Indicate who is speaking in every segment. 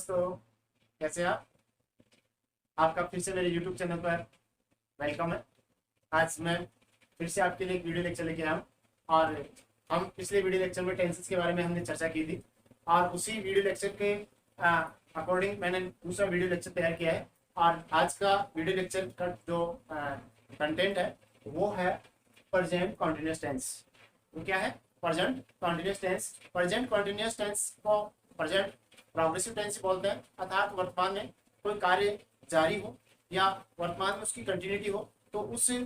Speaker 1: दोस्तों, कैसे आप? आपका फिर से मेरे YouTube चैनल पर वेलकम है। आज मैं फिर से आपके लिए एक वीडियो लेक्चर लेके आया हूँ और हम पिछले वीडियो लेक्चर में टेंसेस के बारे में हमने चर्चा की थी और उसी वीडियो लेक्चर के अकॉर्डिंग मैंने दूसरा वीडियो लेक्चर तैयार किया है। और आज का वीडियो लेक्चर का जो कंटेंट है वो है प्रेजेंट कॉन्टिन्यूअस टेंस। वो क्या है? Present continuous tense. Present continuous tense को प्रेजेंट प्रोग्रेसिव टेंस बोलते हैं, अर्थात वर्तमान में कोई कार्य जारी हो या वर्तमान में उसकी कंटिन्यूटी हो तो उससे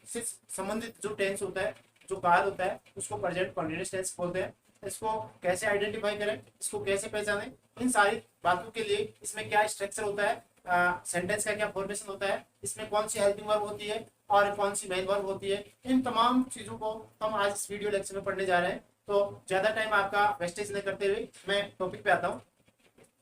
Speaker 1: संबंधित जो टेंस होता है, जो काल होता है, उसको प्रेजेंट कॉन्टिन्यूअस टेंस बोलते हैं। इसको कैसे आइडेंटिफाई करें, इसको कैसे पहचानें, इन सारी बातों के लिए इसमें क्या स्ट्रक्चर होता है, सेंटेंस का क्या फॉर्मेशन होता है, इसमें कौन सी हेल्पिंग वर्ब होती है और कौन सी मेन वर्ब होती है, इन तमाम चीजों को हम आज इस वीडियो लेक्चर में पढ़ने जा रहे हैं। तो ज्यादा टाइम आपका वेस्टेज नहीं करते हुए मैं टॉपिक पे आता हूँ।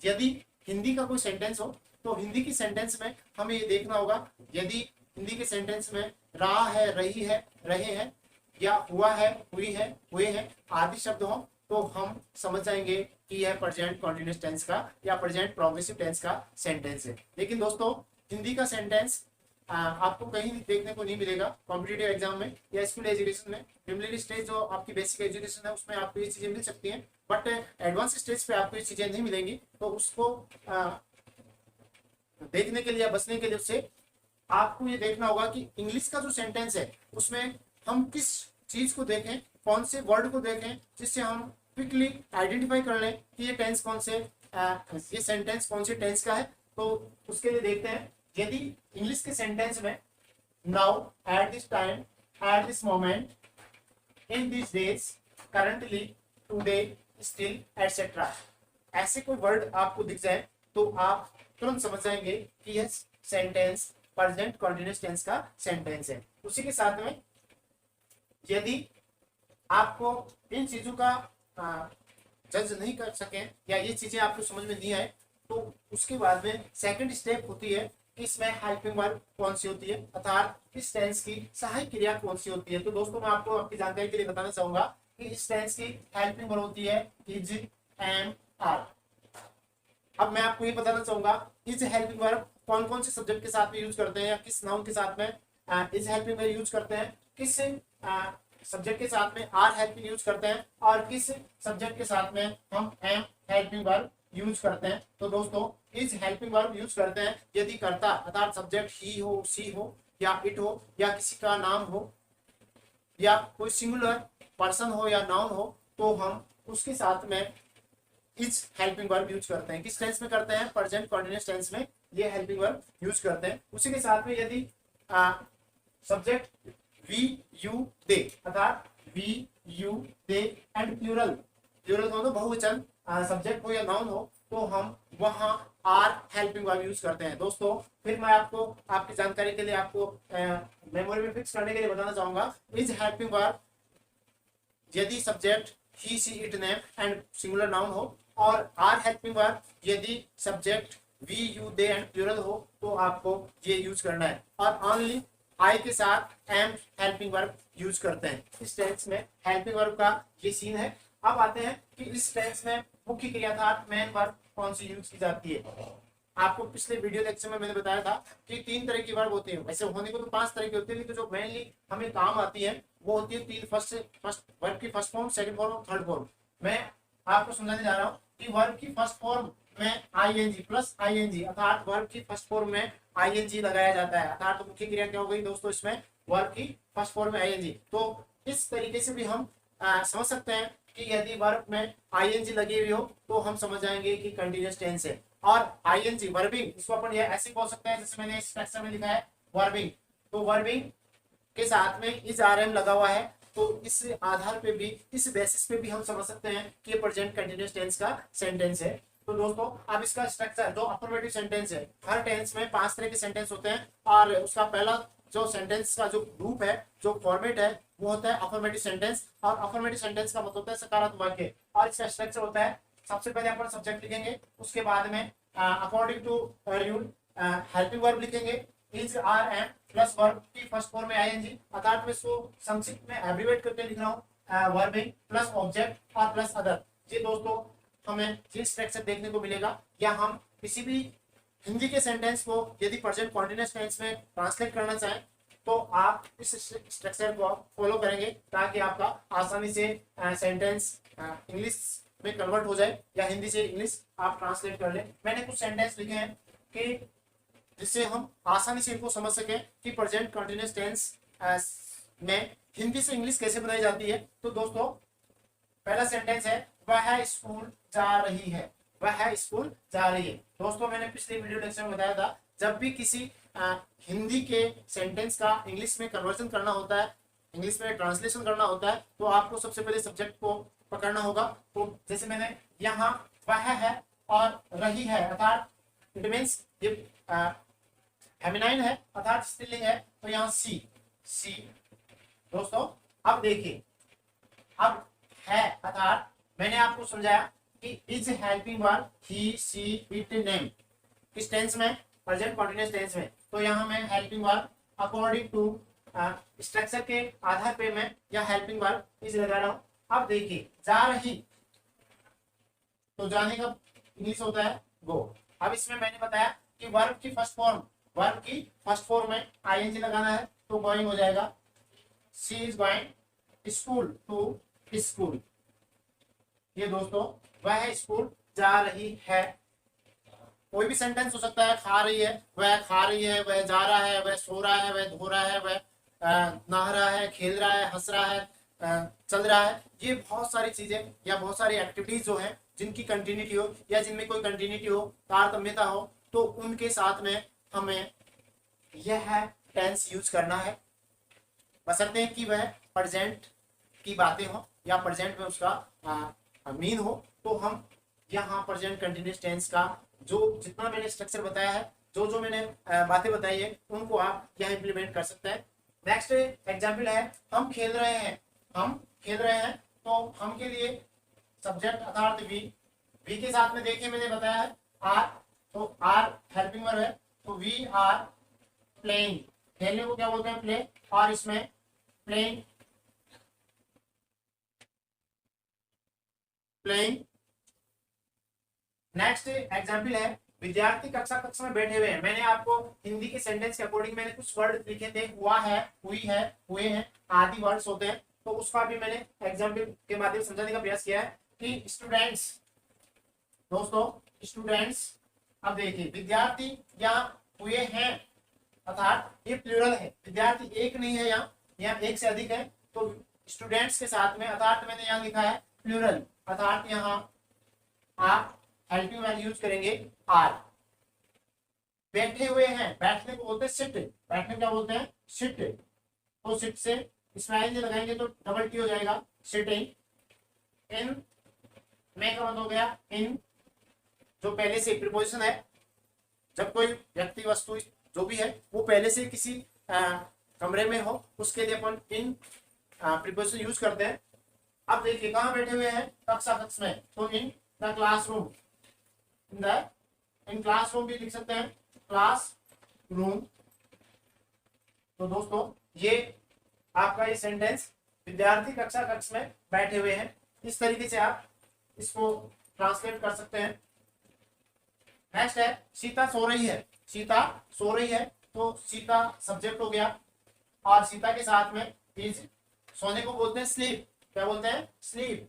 Speaker 1: यदि हिंदी का कोई सेंटेंस हो तो हिंदी की सेंटेंस में हमें ये देखना होगा, यदि हिंदी के सेंटेंस में रहा है, रही है, रहे हैं या हुआ है, हुई है, हुए हैं आदि शब्द हो तो हम समझ जाएंगे कि यह प्रेजेंट कॉन्टिन्यूअस टेंस का या प्रेजेंट प्रोग्रेसिव टेंस का सेंटेंस है। लेकिन दोस्तों, हिंदी का सेंटेंस आपको कहीं देखने को नहीं मिलेगा कॉम्पिटिटिव एग्जाम में या स्कूल एजुकेशन में। प्रीलिमिनरी स्टेज जो आपकी बेसिक एजुकेशन है उसमें आपको ये चीजें मिल सकती हैं, बट एडवांस स्टेज पे आपको ये चीजें नहीं मिलेंगी। तो उसको देखने के लिए या बचने के लिए उससे आपको ये देखना होगा कि इंग्लिश का जो सेंटेंस है उसमें हम किस चीज को देखें, कौन से वर्ड को देखें जिससे हम क्विकली आइडेंटिफाई कर लें कि ये टेंस कौन से ये सेंटेंस कौन से टेंस का है। तो उसके लिए देखते हैं, यदि इंग्लिश के सेंटेंस में now, at this time, eight this moment, in this days, currently, today, still, etcetera ऐसे कोई वर्ड आपको दिख जाए तो आप तुरंत समझ जाएंगे कि यह सेंटेंस प्रेजेंट कॉन्टिन्यूअस टेंस का सेंटेंस है। उसी के साथ में यदि आपको इन चीजों का जज नहीं कर सके या ये चीजें आपको समझ में नहीं आए तो उसके बाद में सेकंड स्टेप होती है कि इसमें हेल्पिंग वर्ब कौन सी होती है, अर्थात इस टेंस की सहायक क्रिया कौन सी होती है। तो दोस्तों, मैं आपको आपकी जानकारी के लिए बताना चाहूंगा कि इस टेंस की हेल्पिंग वर्ब होती है इज, एम, आर। अब मैं आपको ये बताना चाहूंगा इज हेल्पिंग वर्ब कौन कौन से सब्जेक्ट के साथ में यूज करते हैं या किस नाउन के साथ में इज हेल्पिंग वर्ब यूज करते हैं, किस सब्जेक्ट के साथ में आर हेल्पिंग यूज करते हैं और किस सब्जेक्ट के साथ में हम एम हेल्पिंग वर्ब यूज करते हैं। तो दोस्तों, इज हेल्पिंग वर्ब यूज करते हैं यदि कर्ता अर्थात सब्जेक्ट ही हो, सी हो या इट हो या किसी का नाम हो या कोई सिंगुलर पर्सन हो या नाउन हो तो हम उसके साथ में इज हेल्पिंग वर्ब यूज करते हैं। किस टेंस में करते हैं? प्रेजेंट कॉन्टिन्यूअस टेंस में ये हेल्पिंग वर्ब यूज करते हैं। उसी के साथ में यदि सब्जेक्ट वी, यू, दे अर्थात we, you, they and plural, plural दोनों बहुवचन सब्जेक्ट हो या नाउन हो तो हम वहां आर हेल्पिंग वर्ब यूज करते हैं। दोस्तों, फिर मैं आपको आपकी जानकारी के लिए आपको मेमोरी में फिक्स करने के लिए बताना चाहूंगा, इज हेल्पिंग वर्ब यदि subject he, she, it, name and singular noun हो और आर हेल्पिंग वर्ब यदि subject we, you, they and plural हो तो आपको ये यूज करना है। और ओनली आई के साथ एम हेल्पिंग वर्ब यूज करते हैं। इस टेंस में हेल्पिंग वर्ब का ये सीन है। अब आते हैं कि इस टेंस में मुख्य क्रियाधार मेन वर्ब कौन सी यूज की जाती है। आपको पिछले वीडियो लेक्चर में मैंने बताया था कि 3 तरह की वर्ब होती है, वैसे होने को तो 5 तरह की होती है, लेकिन जो मेनली हमें काम आती है वो होती है 3, फर्स्ट वर्ब की फर्स्ट फॉर्म, सेकंड फॉर्म और थर्ड फॉर्म। मैं आपको समझाने जा रहा हूँ कि वर्ब की फर्स्ट फॉर्म में आईएनजी प्लस आईएनजी अर्थात वर्ब की फर्स्ट फॉर्म में आईएनजी लगाया जाता है, अर्थात तो मुख्य क्रिया क्या हो गई दोस्तों इसमें? वर्ब की फर्स्ट फॉर्म में आईएनजी। तो इस तरीके से भी हम समझ सकते हैं कि यदि वर्ब में आईएनजी लगी हुई हो तो हम समझ जाएंगे कि कंटीन्यूअस टेंस है। और आईएनजी वर्बिंग, इसको अपन ये ऐसे बोल सकते हैं जैसे मैंने इस स्ट्रक्चर में लिखा है वर्बिंग, तो वर्बिंग के साथ में इज आरएम लगा हुआ है तो इस आधार पे भी, इस बेसिस पे भी हम समझ सकते हैं कि ये प्रेजेंट कंटीन्यूअस टेंस का सेंटेंस है। तो दोस्तों, अब इसका स्ट्रक्चर जो अफर्मेटिव सेंटेंस है, हर टेंस में 5 तरह के सेंटेंस होते हैं और उसका पहला जो सेंटेंस का जो ग्रुप है, जो फॉर्मेट है वो होता है अफर्मेटिव सेंटेंस। और अफर्मेटिव सेंटेंस का मतलब होता है सकारात्मक वाक्य। और इसका स्ट्रक्चर होता है, सबसे पहले अपन सब्जेक्ट लिखेंगे, उसके बाद में according to rule helping verb लिखेंगे is, are, am plus verb की फर्स्ट फॉर्म में आईएनजी, अर्थात मैं इसको संक्षिप्त में एब्रिवेट करके लिख रहा हूँ वर्बिंग प्लस ऑब्जेक्ट और प्लस अदर। ये दोस्तों हमें ये स्ट्रक्चर देखने को मिलेगा, या हम किसी भी हिंदी के सेंटेंस को यदि प्रेजेंट कॉन्टिन्यूअस टेंस में ट्रांसलेट करना चाहें तो आप इस स्ट्रक्चर को फॉलो करेंगे, ताकि आपका आसानी से सेंटेंस इंग्लिश में कन्वर्ट हो जाए या हिंदी से इंग्लिश आप ट्रांसलेट कर लें। मैंने कुछ सेंटेंस लिखे हैं कि जिससे हम आसानी से इनको समझ सकें कि प्रेजेंट कंटिन्यूअस टेंस में हिंदी से इंग्लिश कैसे बनाई जाती है। तो दोस्तों पहला सेंटेंस है वह स्कूल जा रही है। वह स्कूल जा रही है। दोस्तों मैंने पिछले वीडियो लेक्चर में बताया था, जब भी किसी हिंदी के सेंटेंस का इंग्लिश में कन्वर्जन करना होता है, इंग्लिश में ट्रांसलेशन करना होता है, तो आपको सबसे पहले सब्जेक्ट को पकड़ना होगा। तो जैसे मैंने यहाँ वह है और रही है, अर्थात इट मीन्स ये फेमिनाइन है अर्थात स्त्रीलिंग है, तो यहाँ सी। दोस्तों अब देखिए, अब है अर्थात मैंने आपको समझाया कि is helping verb he she it name किस टेंस में, प्रेजेंट कंटीन्यूअस टेंस में। तो यहाँ मैं helping verb according to structure के आधार पे मैं यहाँ हेल्पिंग वर्ब इज लगा रहा हूँ। अब देखिए जा रही, तो जाने का इंग्लिश होता है गो। अब इसमें मैंने बताया कि वर्ब की फर्स्ट फॉर्म में आईएनजी लगाना है, तो गोइंग हो जाएगा she is going school to school. ये दोस्तों वह स्कूल जा रही है। कोई भी सेंटेंस हो सकता है, खा रही है, वह खा रही है, वह जा रहा है, वह सो रहा है, वह धो रहा है, वह नहा रहा है, खेल रहा है, हंस रहा है, चल रहा है। ये बहुत सारी चीजें या बहुत सारी एक्टिविटीज जो है जिनकी कंटिन्यूटी हो या जिनमें कोई कंटिन्यूटी हो, तारतम्यता हो, तो उनके साथ में हमें यह टेंस यूज करना है, बशर्ते कि वह प्रेजेंट की बातें हो या प्रेजेंट में उसका मीन हो। तो हम यहाँ प्रेजेंट कंटिन्यूअस टेंस का जो जितना मैंने स्ट्रक्चर बताया है, जो जो मैंने बातें बताई है, उनको आप यहाँ इंप्लीमेंट कर सकते हैं। नेक्स्ट एग्जाम्पल है हम खेल रहे हैं। हम खेल रहे हैं, तो हम के लिए सब्जेक्ट अर्थात वी के साथ में देखिए मैंने बताया है आर, तो आर हेल्पिंग वर्ब है, तो वी आर प्लेइंग। खेलने को क्या बोलते हैं, प्ले, और इसमें प्लेइंग प्लेइंग। नेक्स्ट एग्जाम्पल है विद्यार्थी कक्षा में बैठे हुए हैं। मैंने आपको हिंदी के सेंटेंस के अकॉर्डिंग मैंने कुछ वर्ड लिखे थे, हुआ है, हुई है, हुए हैं, आदि वर्ड्स होते हैं, तो उसका भी मैंने एग्जाम्पल के माध्यम से समझाने का प्रयास किया है कि स्टूडेंट्स। दोस्तों स्टूडेंट्स, अब देखिए विद्यार्थी यहाँ हुए हैं अर्थात ये प्लूरल है, विद्यार्थी एक नहीं है, यहाँ एक से अधिक है, तो स्टूडेंट्स के साथ में अर्थात मैंने यहाँ लिखा है प्लूरल, अर्थात यहाँ आप हेल्पिंग वर्ब यूज करेंगे आर। बैठे हुए हैं, बैठने को बोलते हैं सिट, बैठने को क्या बोलते हैं सिट, तो सिट से इसमें लगाएंगे तो डबल टी हो जाएगा सिटिंग। इन में का मतलब हो गया इन, जो पहले से प्रीपोजिशन है, जब कोई व्यक्ति वस्तु जो भी है वो पहले से किसी कमरे में हो उसके लिए अपन इन प्रीपोजिशन यूज करते हैं। अब देखिए कहाँ बैठे हुए हैं, कक्षा में, तो in the classroom, in classroom भी लिख सकते हैं क्लास रूम। तो दोस्तों ये आपका ये सेंटेंस विद्यार्थी कक्षा में बैठे हुए हैं, इस तरीके से आप इसको ट्रांसलेट कर सकते हैं। नेक्स्ट है सीता सो रही है। सीता सो रही है, तो सीता सब्जेक्ट हो गया और सीता के साथ में इज, सोने को बोलते हैं स्लीप, क्या बोलते हैं स्लीप,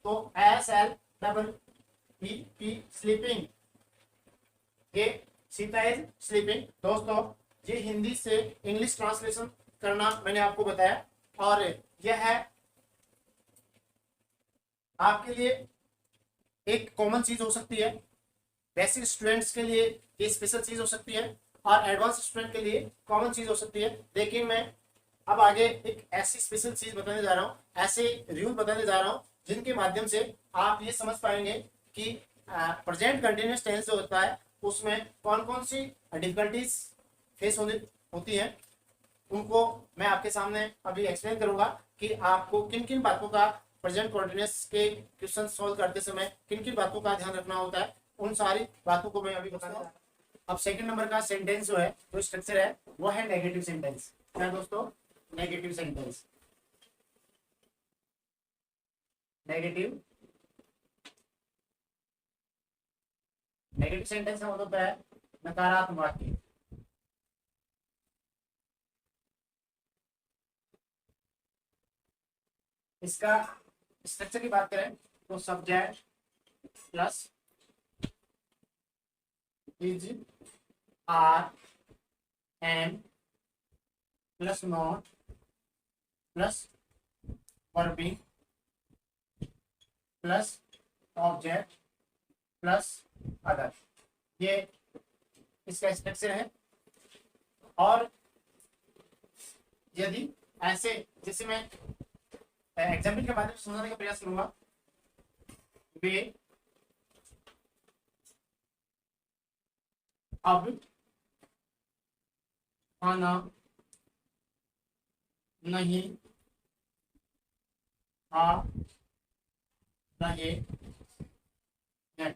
Speaker 1: तो SLEEP स्लीपिंग, ये सीता इज स्लीपिंग। दोस्तों ये हिंदी से इंग्लिश ट्रांसलेशन करना मैंने आपको बताया, और यह है आपके लिए एक कॉमन चीज हो सकती है, बेसिक स्टूडेंट्स के लिए ये स्पेशल चीज हो सकती है और एडवांस स्टूडेंट के लिए कॉमन चीज हो सकती है। लेकिन मैं अब आगे एक ऐसी स्पेशल चीज बताने जा रहा हूँ, ऐसे रूल बताने जा रहा हूँ जिनके माध्यम से आप ये समझ पाएंगे कि प्रेजेंट कंटिन्यूअस टेंस जो होता है उसमें कौन कौन सी डिफिकल्टीज फेस होती हैं, उनको मैं आपके सामने अभी एक्सप्लेन करूंगा कि आपको किन किन बातों का प्रेजेंट कंटिन्यूअस के क्वेश्चन सॉल्व करते समय किन किन बातों का ध्यान रखना होता है, उन सारी बातों को मैं अभी बताऊंगा। अब सेकंड नंबर का सेंटेंस जो है, जो स्ट्रक्चर है, वो है नेगेटिव सेंटेंस। क्या दोस्तों, negative sentence. Negative negative sentence का मतलब है नकारात्मक वाक्य। इसका स्ट्रक्चर की बात करें तो subject plus is, are, am plus not plus verbing plus object plus other, ये इसका स्ट्रक्चर है। और यदि ऐसे, जैसे मैं एग्जाम्पल के माध्यम से समझाने का प्रयास करूंगा, वे अब खाना नहीं खा रहे हैं।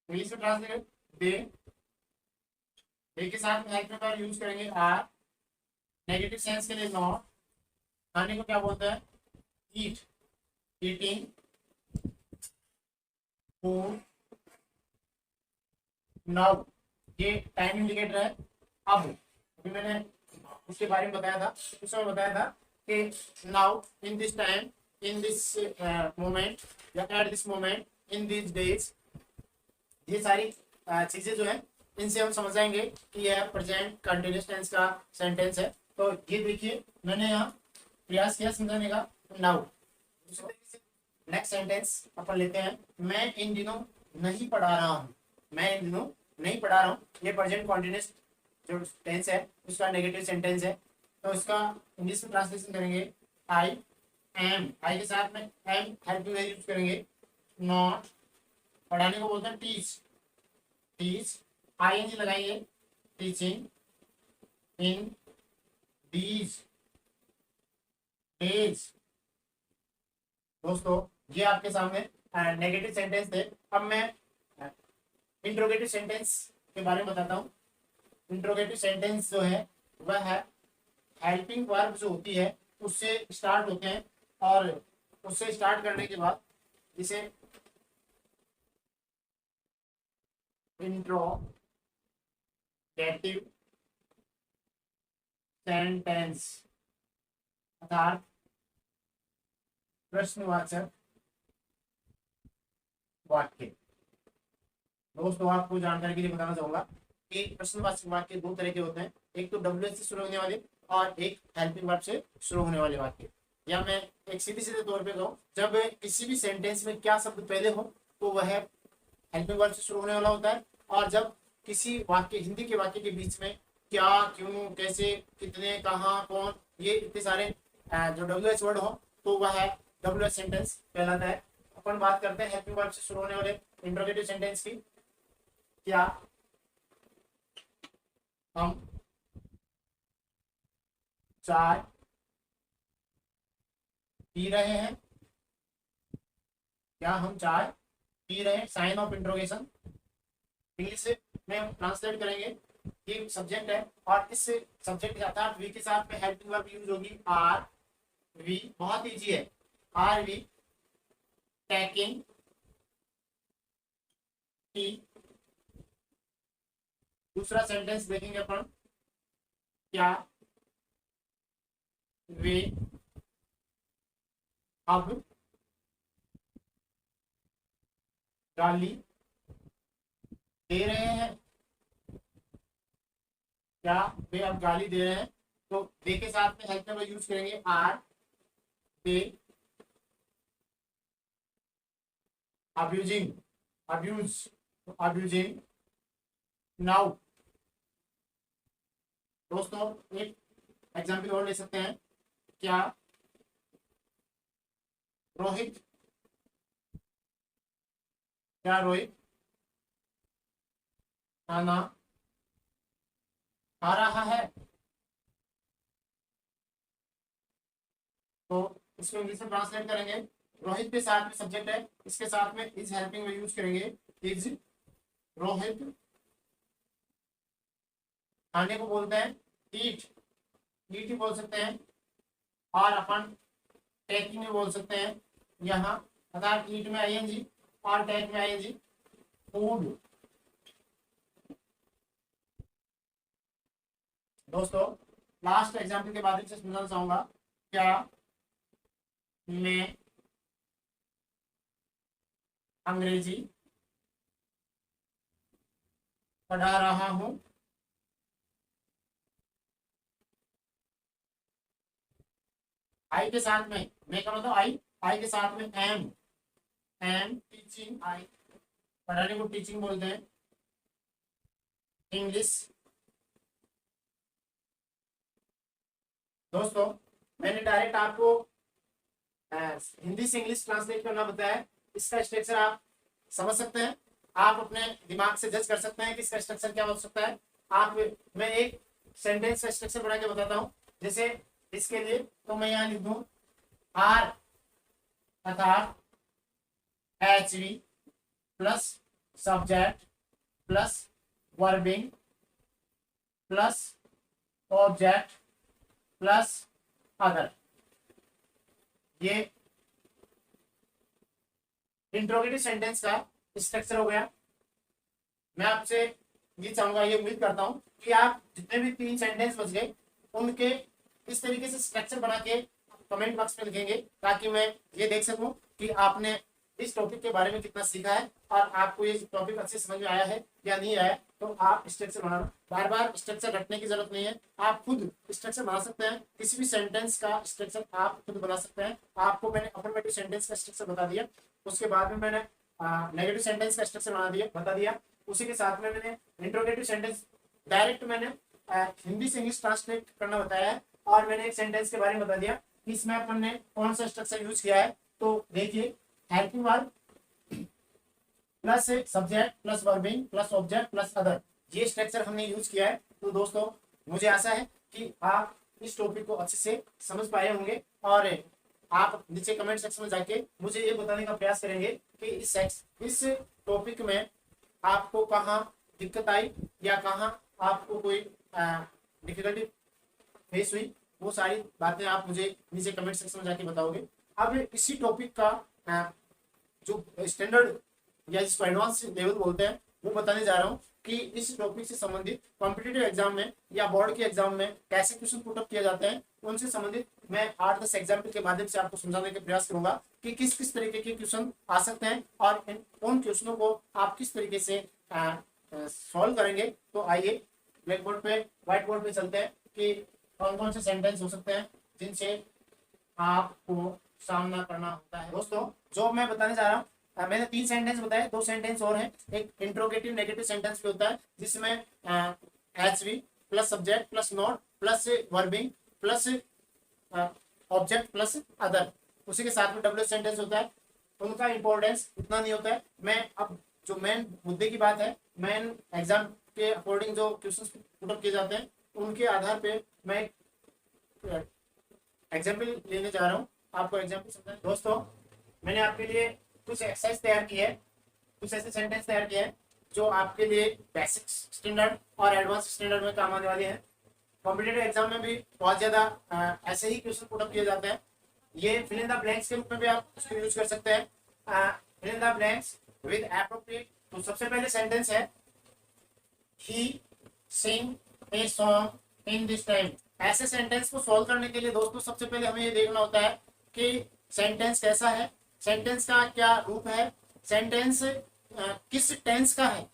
Speaker 1: इंग्लिश में ट्रांसलेट, दे के साथ में हेल्प में यूज करेंगे आर, नेगेटिव सेंस के लिए नॉट, खाने को क्या बोलते हैं ईट, ईटिंग, फूड, नाउ, ये टाइम इंडिकेटर है। अब अभी मैंने उसके बारे में बताया था, उस समय बताया था कि now, in this time, in this moment, या at this moment, in this days, ये सारी चीजें जो है इनसे हम समझ जाएंगे कि यह प्रेजेंट कंटिन्यूअस टेंस का सेंटेंस है। तो ये देखिए मैंने यहाँ प्रयास किया समझाने का। नाउ नेक्स्ट सेंटेंस अपन लेते हैं, मैं इन दिनों नहीं पढ़ा रहा हूँ। मैं इन दिनों नहीं पढ़ा रहा हूँ, ये प्रेजेंट कॉन्टिन्यूअस जो टेंस है उसका नेगेटिव सेंटेंस है। तो इसका इंग्लिश में ट्रांसलेशन करेंगे आई एम, आई के साथ में एम हेल्पिंग यूज करेंगे। नॉट, पढ़ाने को बोलते हैं टीच, टीच आईएनजी लगाएंगे, टीचिंग इन दीज डेज। दोस्तों ये आपके सामने नेगेटिव सेंटेंस थे। अब मैं इंट्रोगेटिव सेंटेंस के बारे में बताता हूँ। इंट्रोगेटिव सेंटेंस जो है वह है हेल्पिंग वर्ब जो होती है उससे स्टार्ट होते हैं, और उससे स्टार्ट करने के बाद इसे इंट्रोगेटिव सेंटेंस अर्थात प्रश्नवाचक वाक्य। दोस्तों आपको जानकारी के लिए बताना चाहूंगा कि प्रश्नवाचक वाक्य दो तरह के होते हैं, एक तो डब्ल्यूएच से शुरू होने वाले और एक हेल्पिंग वर्ब से शुरू होने वाले वाक्य। या मैं एक सीधे सीधे तौर पे कहूँ, जब किसी भी सेंटेंस में क्या शब्द पहले हो तो वह हेल्पिंग वर्ब से शुरू होने वाला होता है, और जब किसी वाक्य, हिंदी के वाक्य के बीच में क्या, क्यों, कैसे, कितने, कहाँ, कौन, ये इतने सारे जो डब्ल्यूएच वर्ड हो तो वह डब्ल्यूएच सेंटेंस कहलाता है। अपन बात करते हैं हेल्पिंग वर्ब से शुरू होने वाले इंट्रोगेटिव सेंटेंस की। क्या हम चाय पी रहे हैं? क्या हम चाय पी रहे हैं? Sign of interrogation. इंग्लिश में ट्रांसलेट करेंगे, ये सब्जेक्ट है और इस सब्जेक्ट के साथ वी के साथ में हेल्पिंग वर्ब यूज होगी आर वी। बहुत इजी है, आर वी टेकिंग टी। दूसरा सेंटेंस देखेंगे अपन, क्या वे अब गाली दे रहे हैं? क्या वे अब गाली दे रहे हैं? तो दे के साथ में हेल्प में यूज करेंगे are they abusing, abuse, abusing now. दोस्तों एक एग्जाम्पल और ले सकते हैं, क्या रोहित, क्या रोहित खाना खा रहा है? तो इसको इंग्लिश में ट्रांसलेट करेंगे, रोहित के साथ में सब्जेक्ट है, इसके साथ में इज हेल्पिंग में यूज करेंगे इज रोहित खाने को बोलते हैं ईट, ईट ही बोल सकते हैं, और अपन टेकिंग में बोल सकते हैं यहाँ, अर्थात ईट में आईएनजी और टेक में आईएनजी फूड। दोस्तों लास्ट एग्जाम्पल के माध्यम से समझाना चाहूंगा, क्या मैं अंग्रेजी पढ़ा रहा हूं। आई के साथ में मैं का मतलब आई के साथ में एम टीचिंग, आई पढ़ाने को टीचिंग बोलते हैं, इंग्लिश। दोस्तों मैंने डायरेक्ट आपको हिंदी से इंग्लिश ट्रांसलेट करना बताया। इसका स्ट्रक्चर आप समझ सकते हैं, आप अपने दिमाग से जज कर सकते हैं कि इसका स्ट्रक्चर क्या हो सकता है। आप मैं एक सेंटेंस का स्ट्रक्चर बना के बताता हूं। जैसे इसके लिए तो मैं यहाँ लिख दूं आर अर्थात HV plus subject plus verbing plus object plus other. ये इंट्रोगेटिव सेंटेंस का स्ट्रक्चर हो गया। मैं आपसे ये चाहूंगा, ये उम्मीद करता हूं कि आप जितने भी 3 सेंटेंस बच गए उनके इस तरीके से स्ट्रक्चर बना के कमेंट बॉक्स में लिखेंगे, ताकि मैं ये देख सकूं कि आपने इस टॉपिक के बारे में कितना सीखा है और आपको ये टॉपिक अच्छे समझ में आया है या नहीं आया। तो आप स्ट्रक्चर बनाना, बार बार स्ट्रक्चर रखने की जरूरत नहीं है, आप खुद स्ट्रक्चर बना सकते हैं। किसी भी सेंटेंस का स्ट्रक्चर आप खुद बना सकते हैं। आपको मैंने अफर्मेटिव सेंटेंस का स्ट्रक्चर बता दिया, उसके बाद में मैंने नेगेटिव सेंटेंस का स्ट्रक्चर बता दिया। उसी के साथ में मैंने इंट्रोगेटिव सेंटेंस डायरेक्ट मैंने हिंदी से इंग्लिश ट्रांसलेट करना बताया है, और मैंने एक सेंटेंस के बारे में बता दिया कि इसमें अपन ने कौन सा स्ट्रक्चर यूज किया है। तो देखिए, helping verb plus subject plus verbing plus object plus other, ये स्ट्रक्चर हमने यूज किया है। तो दोस्तों मुझे आशा है कि आप इस टॉपिक को अच्छे से समझ पाए होंगे, और आप नीचे कमेंट सेक्शन में जाके मुझे ये बताने का प्रयास करेंगे कि इस टॉपिक में आपको कहाँ दिक्कत आई या कहाँ आपको कोई डिफिकल्टी फेस हुई। वो सारी बातें आप मुझे नीचे कमेंट सेक्शन में जाके बताओगे। अब इसी टॉपिक का जो स्टैंडर्ड या जिसको एडवांस लेवल बोलते हैं वो बताने जा रहा हूँ कि इस टॉपिक से संबंधित कॉम्पिटिटिव एग्जाम में या बोर्ड के एग्जाम में कैसे क्वेश्चन पुटअप किए जाते हैं, उनसे संबंधित मैं 8-10 एग्जाम्पल के माध्यम से आपको समझाने का प्रयास करूंगा कि किस किस तरीके के क्वेश्चन आ सकते हैं और उन क्वेश्चनों को आप किस तरीके से सॉल्व करेंगे। तो आइए ब्लैक बोर्ड पे, व्हाइट बोर्ड पे चलते हैं कि कौन कौन से सेंटेंस हो सकते हैं जिनसे आपको सामना करना होता है। दोस्तों जो मैं बताने जा रहा हूँ, मैंने 3 सेंटेंस बताए, 2 सेंटेंस और हैं। एक इंट्रोगेटिव नेगेटिव सेंटेंस भी होता है जिसमें HV plus subject plus not plus verbing plus object plus other, उसी के साथ में WH सेंटेंस होता है। उनका इंपॉर्टेंस इतना नहीं होता है। मैं अब जो मेन मुद्दे की बात है, मेन एग्जाम के अकॉर्डिंग जो क्वेश्चन पुटअप किए जाते हैं उनके आधार पे मैं एग्जाम्पल लेने जा रहा हूँ, आपको एग्जाम्पल समझाएं। दोस्तों मैंने आपके लिए कुछ एक्सरसाइज तैयार की है, कुछ ऐसे सेंटेंस तैयार किए हैं जो आपके लिए बेसिक स्टैंडर्ड और एडवांस स्टैंडर्ड में काम आने वाले हैं। कॉम्पिटिटिव एग्जाम में भी बहुत ज्यादा ऐसे ही क्वेश्चन पुटअप किए जाते हैं। ये फिल इन द ब्लैंक्स के रूप में भी आप उसको यूज कर सकते हैं, fill in the blanks with appropriate. तो सबसे पहले सेंटेंस है ही sing a song in this time. ऐसे सेंटेंस को सॉल्व करने के लिए दोस्तों सबसे पहले हमें ये देखना होता है कि सेंटेंस कैसा है, सेंटेंस का क्या रूप है, सेंटेंस किस टेंस का है।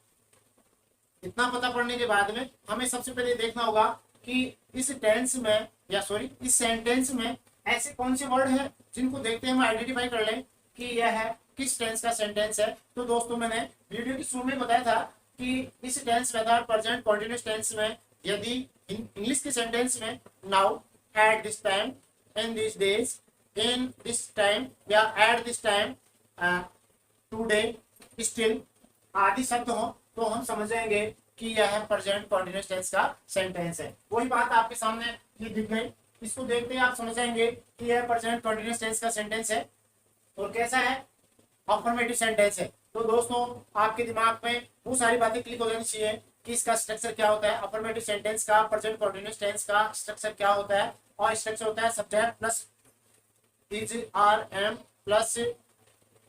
Speaker 1: इतना पता पड़ने के बाद में हमें सबसे पहले देखना होगा कि इस टेंस में या सॉरी इस सेंटेंस में ऐसे कौन से वर्ड है जिनको देखते हैं हम आइडेंटिफाई कर लें कि यह है किस टेंस का सेंटेंस है। तो दोस्तों मैंने वीडियो की शुरू में बताया था कि इस tense method present continuous tense में यदि इंग्लिश के सेंटेंस में now, at this time, in this days, in this time या at this time, today, still आदि शब्द हो तो हम समझेंगे कि यह प्रेजेंट कंटीन्यूअस टेंस का सेंटेंस है। वही बात आपके सामने ये दिख गई, इसको देखते ही आप समझ जाएंगे कि यह प्रेजेंट कंटीन्यूअस टेंस का सेंटेंस है और कैसा है, अफर्मेटिव सेंटेंस है। तो दोस्तों आपके दिमाग में वो सारी बातें क्लिक हो जानी चाहिए कि इसका स्ट्रक्चर क्या होता है, अफर्मेटिव सेंटेंस का प्रेजेंट कंटीन्यूअस टेंस का स्ट्रक्चर क्या होता है। और स्ट्रक्चर होता है subject plus is are am plus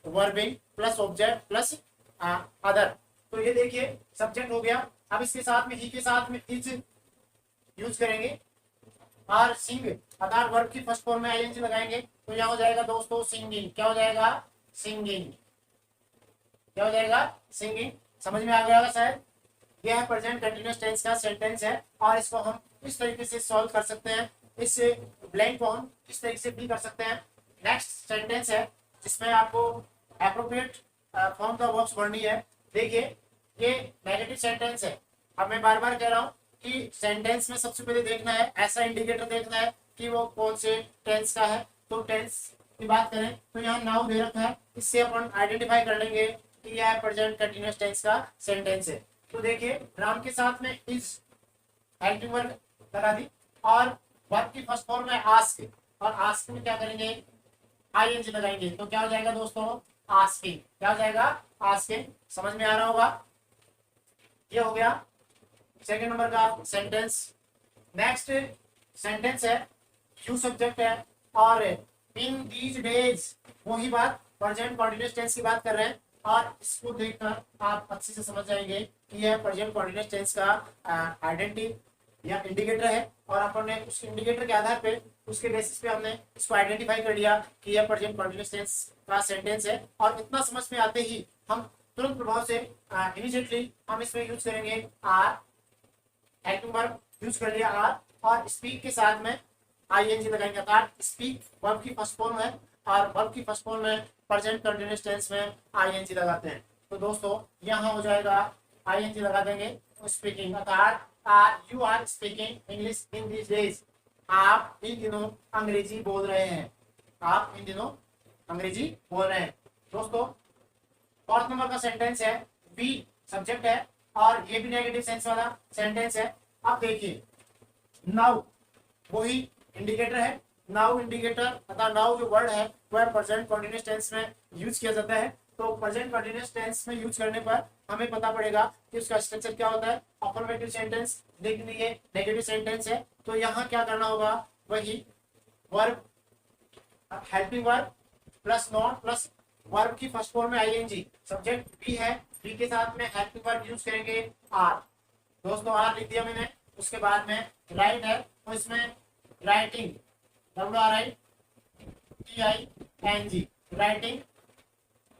Speaker 1: verbing plus object plus other. तो ये देखिए सब्जेक्ट हो गया। अब इसके साथ में ही के साथ में इज यूज करेंगे और सिंग अर्थात वर्ब की फर्स्ट फॉर्म में आईएनजी लगाएंगे तो यहाँ हो जाएगा दोस्तों सिंगिंग। क्या हो जाएगा? सिंगिंग। क्या हो जाएगा? सिंगिंग। समझ में आ गया होगा शायद। यह है प्रेजेंट कंटिन्यूअस टेंस का सेंटेंस है और इसको हम इस तरीके से सॉल्व कर सकते हैं। इस ब्लैंक को हम इस तरीके से फिल कर सकते हैं। नेक्स्ट सेंटेंस है जिसमें आपको एप्रोप्रिएट फॉर्म का वर्ब्स पढ़नी है। देखिए ये नेगेटिव सेंटेंस है। अब मैं बार बार कह रहा हूँ कि सेंटेंस में सबसे पहले देखना है, ऐसा इंडिकेटर देखना है कि वो कौन से टेंस का है। तो टेंस की बात करें तो यहाँ नाउ दे रखा है, इससे अपन आइडेंटिफाई कर लेंगे कि यह प्रेजेंट कंटिन्यूअस टेंस का सेंटेंस है। तो देखिए राम के साथ में इज हेल्पिंग वर्ब लगा दी और वर्ब की फर्स्ट फॉर्म है आस्क और आस्क में क्या करेंगे? आईएनजी लगाएंगे। तो क्या हो जाएगा दोस्तों? आस्किंग। क्या हो जाएगा? आस्किंग। समझ में आ रहा होगा। ये हो गया सेकंड नंबर का सेंटेंस। नेक्स्ट सेंटेंस है यू सब्जेक्ट है और इन दीज डेज, वही बात प्रेजेंट कंटीन्यूअस टेंस की बात कर रहे हैं और इसको देखकर आप अच्छे से समझ जाएंगे कि यह प्रेजेंट कंटीन्यूअस टेंस का आइडेंटिटी या इंडिकेटर है और अपन ने उस इंडिकेटर के आधार पे उसके बेसिस पे हमने इसको आइडेंटिफाई कर लिया कि यह प्रेजेंट कंटीन्यूअस टेंस का सेंटेंस है। और इतना समझ में आते ही हम तुरंत प्रभाव से इमीडिएटली हम इसमें यूज करेंगे आर। हेल्पिंग वर्ब यूज कर लिया आर और स्पीक के साथ में आईएनजी लगाएंगे। अर्थात स्पीक वर्ब की फर्स्ट फॉर्म है और वर्ब की फर्स्ट फॉर्म में प्रेजेंट कंटीन्यूअस टेंस में आईएनजी लगाते हैं। तो दोस्तों यहाँ हो जाएगा आईएनजी लगा देंगे स्पीकिंग। अर्थात you are speaking English in this days, आप इन दिनों अंग्रेजी बोल रहे हैं। आप इन दिनों अंग्रेजी बोल रहे हैं। दोस्तों फोर्थ नंबर का सेंटेंस है बी सब्जेक्ट है और ये भी नेगेटिव सेंस वाला सेंटेंस है। अब देखिए नाउ वही इंडिकेटर है। नाउ इंडिकेटर अर्थात नाउ जो वर्ड है वह प्रेजेंट कंटीन्यूअस टेंस में यूज किया जाता है। तो प्रेजेंट कंटीन्यूअस टेंस में यूज करने पर हमें पता पड़ेगा कि उसका स्ट्रक्चर क्या होता है। अफर्मेटिव सेंटेंस देख लीजिए, नेगेटिव सेंटेंस है तो यहाँ क्या करना होगा? वही verb helping verb plus not plus verb की फर्स्ट फॉर्म में आईएनजी। सब्जेक्ट बी है, बी के साथ में हेल्पिंग वर्ब यूज करेंगे आर। दोस्तों आर लिख दिया मैंने। उसके बाद में राइट है तो इसमें writing WRITING writing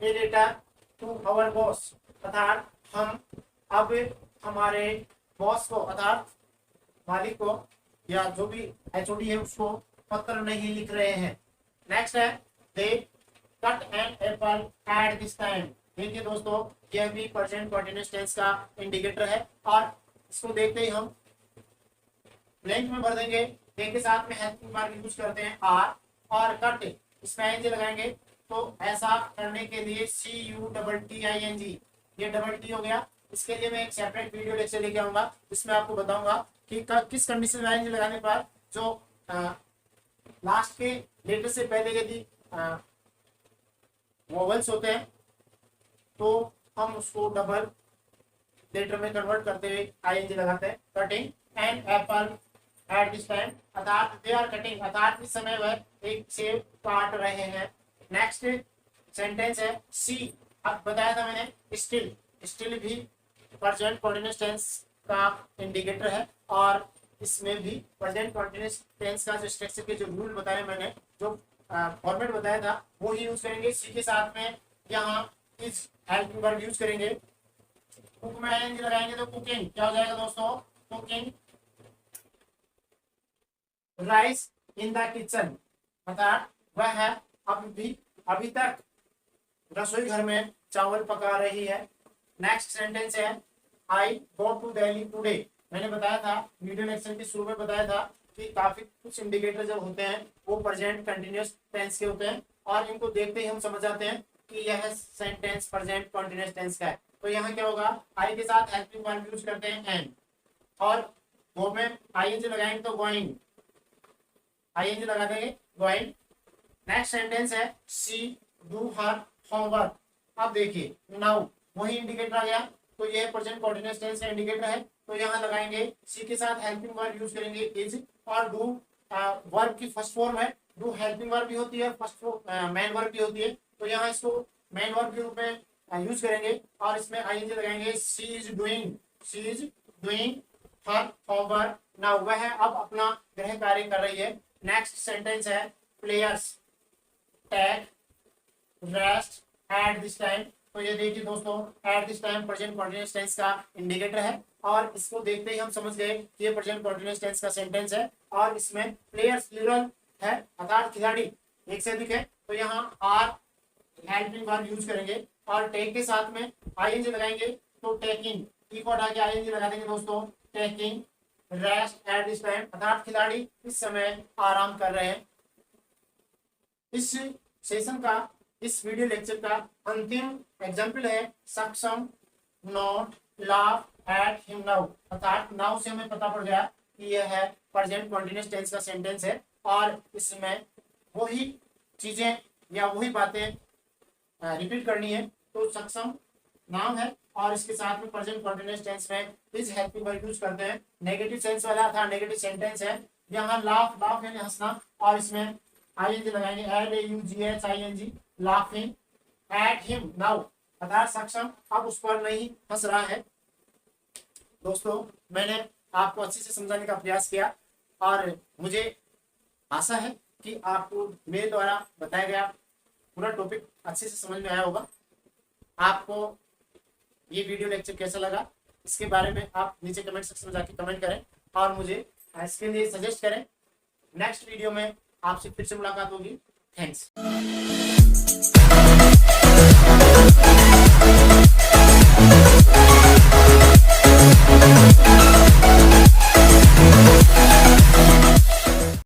Speaker 1: a letter to our boss. अर्थात हम अब हमारे बॉस को अर्थात मालिक को या जो भी एचओडी है उसको पत्र नहीं लिख रहे हैं। नेक्स्ट है they cut an apple at this time. देखिए दोस्तों यह भी प्रेजेंट कंटीन्यूअस टेंस का इंडिकेटर है और इसको देखते ही हम ब्लैंक में भर देंगे। दे के साथ में हेल्पिंग वर्ब यूज करते हैं आर और कट इसमें आईएनजी लगाएंगे। तो ऐसा करने के लिए CUTTING ये डबल टी हो गया। इसके लिए मैं एक सेपरेट वीडियो लेक्चर लेके आऊंगा जिसमें आपको बताऊंगा कि किस कंडीशन में आईएनजी लगाने पर जो लास्ट के लेटर से पहले यदि वोवेल्स होते हैं तो हम उसको डबल लेटर में कन्वर्ट करते हुए आईएनजी लगाते हैं। Cutting an apple at this time अर्थात दे आर कटिंग अर्थात इस समय वह एक सेब काट रहे हैं। नेक्स्ट सेंटेंस है सी। अब बताया था मैंने स्टिल, स्टिल भी प्रेजेंट कंटीन्यूअस टेंस का इंडिकेटर है और इसमें भी प्रेजेंट कंटीन्यूअस टेंस का जो स्ट्रक्चर के जो रूल बताए मैंने, जो फॉर्मेट बताया था वो ही यूज करेंगे। सी के साथ में यहाँ इज हेल्पिंग वर्ब यूज करेंगे। कुक में आईएनजी लगाएंगे तो कुकिंग क्या हो जाएगा दोस्तों? Cooking. Rice in the kitchen अर्थात वह है अभी तक रसोई घर में चावल पका रही है। नेक्स्ट सेंटेंस है आई गो टू दिल्ली टुडे। मैंने बताया था वीडियो लेक्चर के शुरू में बताया था कि काफी कुछ इंडिकेटर जब होते हैं वो प्रेजेंट कंटीन्यूअस टेंस के होते हैं और इनको देखते ही हम समझ जाते हैं कि यह सेंटेंस प्रेजेंट कंटीन्यूअस टेंस का है। तो यहाँ क्या होगा? आई के साथ हेल्पिंग वर्ब यूज करते हैं एन और गो में आईएनजी लगाएंगे तो गोइंग, आईएनजी लगा देंगे गोइंग। नेक्स्ट सेंटेंस है सी डू हर होमवर्क। अब देखिए नाउ वही इंडिकेटर आ गया तो यह प्रेजेंट कंटीन्यूअस टेंस का इंडिकेटर है। तो यहाँ लगाएंगे सी के साथ हेल्पिंग वर्ब यूज करेंगे इज और डू वर्ब की फर्स्ट फॉर्म है। डू हेल्पिंग वर्ब भी होती है, फर्स्ट मेन वर्ब भी होती है। तो यहाँ इसको मेन वर्ब के रूप में यूज करेंगे और इसमें आईएनजी लगाएंगे। She is doing her homework. Now वह अब अपना गृह कार्य कर रही है। नेक्स्ट सेंटेंस है players take rest at this time. तो ये देखिए दोस्तों, at this time present continuous tense का इंडिकेटर है और इसको देखते ही हम समझ गए कि ये प्रेजेंट कॉन्टिन्यूअस टेंस का सेंटेंस है और इसमें प्लेयर्स प्लूरल है अर्थात खिलाड़ी एक से अधिक है। तो यहाँ आर हेल्पिंग वर्ब यूज करेंगे और टेक के साथ में आईएनजी लगाएंगे। तो टेकिंग ई को हटा के आईएनजी लगा देंगे दोस्तों। Taking rest at this time अर्थात खिलाड़ी इस समय आराम कर रहे हैं। इस सेशन का, इस वीडियो लेक्चर का अंतिम एग्जाम्पल है सक्षम not laugh at him now अर्थात नाउ से हमें पता पड़ गया कि यह है प्रेजेंट कॉन्टिन्यूअस टेंस का सेंटेंस है और इसमें वही चीजें या वही बातें रिपीट करनी है। तो सक्षम नाम है और इसके साथ में प्रेजेंट कॉन्टिन्यूअस टेंस में इज हेल्पिंग वर्ब यूज करते हैं। नेगेटिव सेंस वाला था, नेगेटिव सेंटेंस है। यहाँ लाफ यानी हंसना और इसमें आईएनजी लगाएंगे LAUGHING laughing at him now अर्थात सक्षम अब उस पर नहीं हंस रहा है। दोस्तों मैंने आपको अच्छे से समझाने का प्रयास किया और मुझे आशा है कि आपको मेरे द्वारा बताया गया पूरा टॉपिक अच्छे से समझ में आया होगा। आपको ये वीडियो लेक्चर कैसा लगा इसके बारे में आप नीचे कमेंट सेक्शन में जाके कमेंट करें और मुझे इसके लिए सजेस्ट करें। नेक्स्ट वीडियो में आपसे फिर से मुलाकात होगी। थैंक्स।